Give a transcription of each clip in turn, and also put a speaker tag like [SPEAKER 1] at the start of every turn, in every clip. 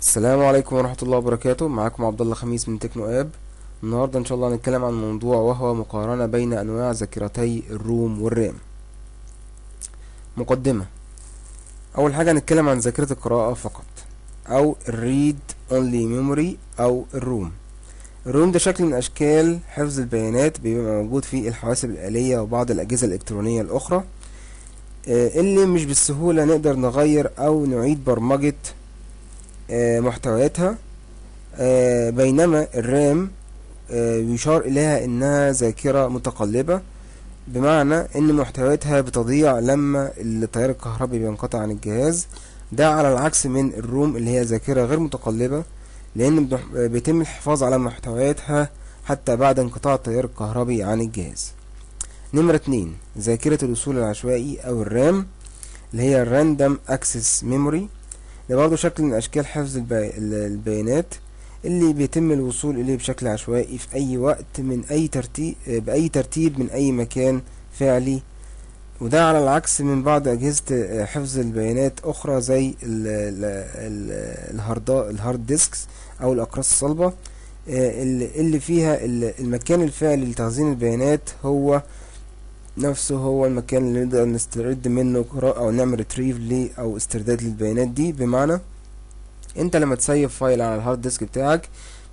[SPEAKER 1] السلام عليكم ورحمة الله وبركاته. معاكم عبد الله خميس من تكنو اب. النهاردة ان شاء الله هنتكلم عن موضوع وهو مقارنة بين انواع ذاكرتي الروم والرام. مقدمة. اول حاجة هنتكلم عن ذاكرة القراءة فقط او الريد اونلي ميموري او الروم. الروم ده شكل من اشكال حفظ البيانات بيبقى موجود في الحواسب الآلية وبعض الاجهزة الالكترونية الاخرى، اللي مش بالسهولة نقدر نغير او نعيد برمجة محتوياتها. بينما الرام يشار إليها إنها ذاكرة متقلبة، بمعنى إن محتوياتها بتضيع لما التيار الكهربي بينقطع عن الجهاز. ده على العكس من الروم اللي هي ذاكرة غير متقلبة، لأن بيتم الحفاظ على محتوياتها حتى بعد انقطاع التيار الكهربي عن الجهاز. نمرة 2، ذاكرة الوصول العشوائي أو الرام اللي هي الراندوم اكسس ميموري. ده برضه شكل من أشكال حفظ البيانات اللي بيتم الوصول إليه بشكل عشوائي في أي وقت من أي ترتيب بأي ترتيب من أي مكان فعلي. وده على العكس من بعض أجهزة حفظ البيانات أخرى زي الهارد ديسكس أو الأقراص الصلبة، اللي فيها المكان الفعلي لتخزين البيانات هو نفسه هو المكان اللي نقدر نسترد منه قراءة أو نعمل ريتريف أو استرداد للبيانات دي. بمعنى انت لما تسيف فايل على الهارد ديسك بتاعك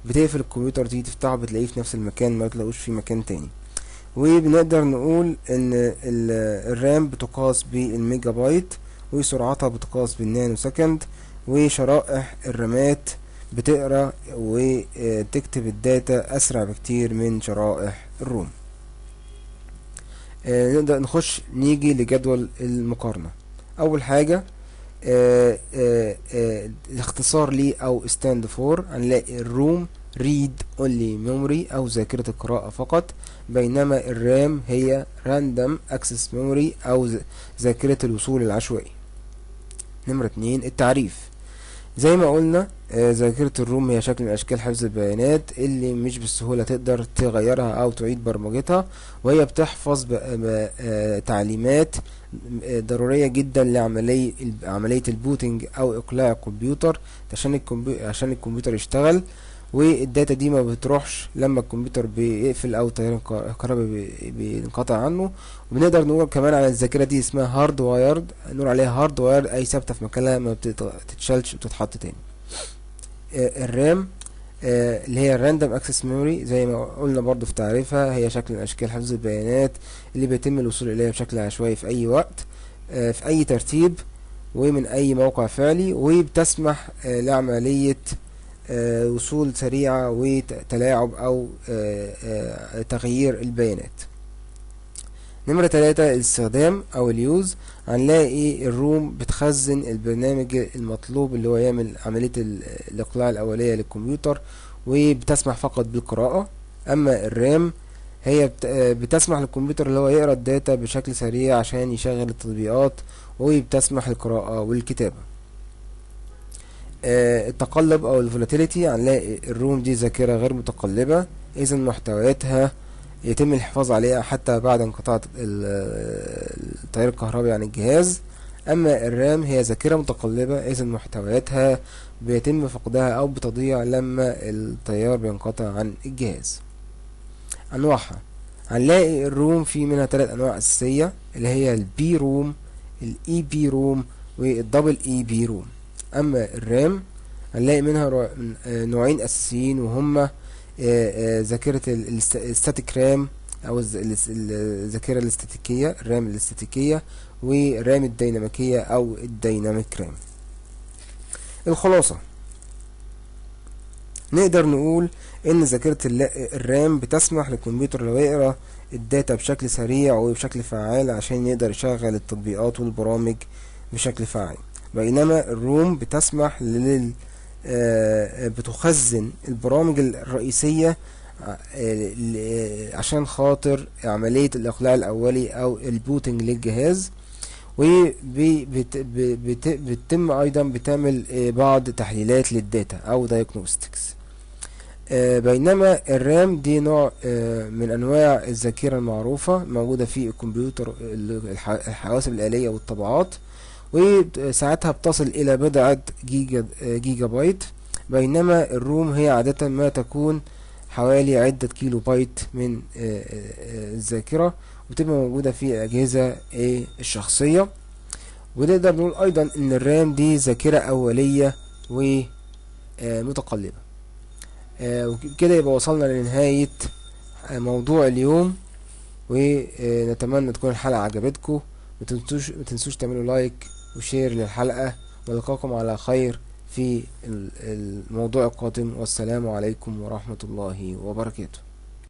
[SPEAKER 1] بتقفل الكمبيوتر، تيجي تفتحه بتلاقيه في نفس المكان، ما تلاقوش في مكان تاني. وبنقدر نقول ان الرام بتقاس بالميجا بايت، وسرعتها بتقاس بالنانو سكند، وشرائح الرامات بتقرا وتكتب الداتا اسرع بكتير من شرائح الروم. نقدر نيجي لجدول المقارنة. اول حاجة الاختصار ليه او stand for، هنلاقي الروم read only memory او ذاكرة القراءة فقط، بينما الرام هي random access memory او ذاكرة الوصول العشوائي. نمرة 2، التعريف. زي ما قلنا ذاكرة الروم هي شكل من اشكال حفظ البيانات اللي مش بالسهولة تقدر تغيرها او تعيد برمجتها، وهي بتحفظ تعليمات ضرورية جدا لعملية البوتنج او اقلاع الكمبيوتر عشان الكمبيوتر يشتغل. والداتا دي ما بتروحش لما الكمبيوتر بيقفل او التيار الكهربائي بينقطع عنه. وبنقدر نقول كمان على الذاكرة دي اسمها هارد وايرد، نقول عليها هارد وايرد اي ثابتة في مكانها ما بتتشالش وتتحط تاني. الرام اللي هي الراندوم اكسس ميموري، زي ما قلنا برضو في تعريفها، هي شكل من اشكال حفظ البيانات اللي بيتم الوصول اليها بشكل عشوائي في اي وقت في اي ترتيب ومن اي موقع فعلي، وبتسمح لعملية وصول سريعة وتلاعب او تغيير البيانات. نمرة 3، الاستخدام او اليوز. هنلاقي الروم بتخزن البرنامج المطلوب اللي هو يعمل عملية الاقلاع الاولية للكمبيوتر وبتسمح فقط بالقراءة. اما الرام هي بتسمح للكمبيوتر اللي هو يقرأ الداتا بشكل سريع عشان يشغل التطبيقات، وبتسمح القراءة والكتابة. التقلب او الفولاتيليتي، هنلاقي الروم دي ذاكرة غير متقلبة، اذا محتوياتها يتم الحفاظ عليها حتى بعد انقطاع التيار الكهربي عن الجهاز. اما الرام هي ذاكرة متقلبة، اذا محتوياتها بيتم فقدها او بتضيع لما التيار بينقطع عن الجهاز. انواعها، هنلاقي الروم في منها 3 انواع اساسية اللي هي البي روم، الاي بي روم، والدبل اي بي روم. اما الرام هنلاقي منها نوعين اساسيين، وهما ذاكرة الستاتيك رام او الذاكرة الاستاتيكية، الرام الاستاتيكية، والرام الديناميكية او الديناميك رام. الخلاصة، نقدر نقول ان ذاكرة الرام بتسمح للكمبيوتر لو يقرأ الداتا بشكل سريع وبشكل فعال عشان يقدر يشغل التطبيقات والبرامج بشكل فعال، بينما الروم بتسمح بتخزن البرامج الرئيسية عشان خاطر عملية الإقلاع الأولي أو البوتنج للجهاز، وبتتم أيضا بتعمل بعض تحليلات للداتا أو diagnostics. بينما الرام دي نوع من أنواع الذاكرة المعروفة موجودة في الكمبيوتر، الحواسب الآلية والطبعات، وساعتها بتصل إلى بضعة جيجا بايت. بينما الروم هي عادة ما تكون حوالي عدة كيلو بايت من الذاكرة، وتبقى موجودة في الأجهزة الشخصية. ونقدر نقول أيضا إن الرام دي ذاكرة أولية ومتقلبة. وكده يبقى وصلنا لنهاية موضوع اليوم، ونتمنى تكون الحلقة عجبتكم. متنسوش تعملوا لايك وشير للحلقة، ونلقاكم على خير في الموضوع القادم، والسلام عليكم ورحمة الله وبركاته.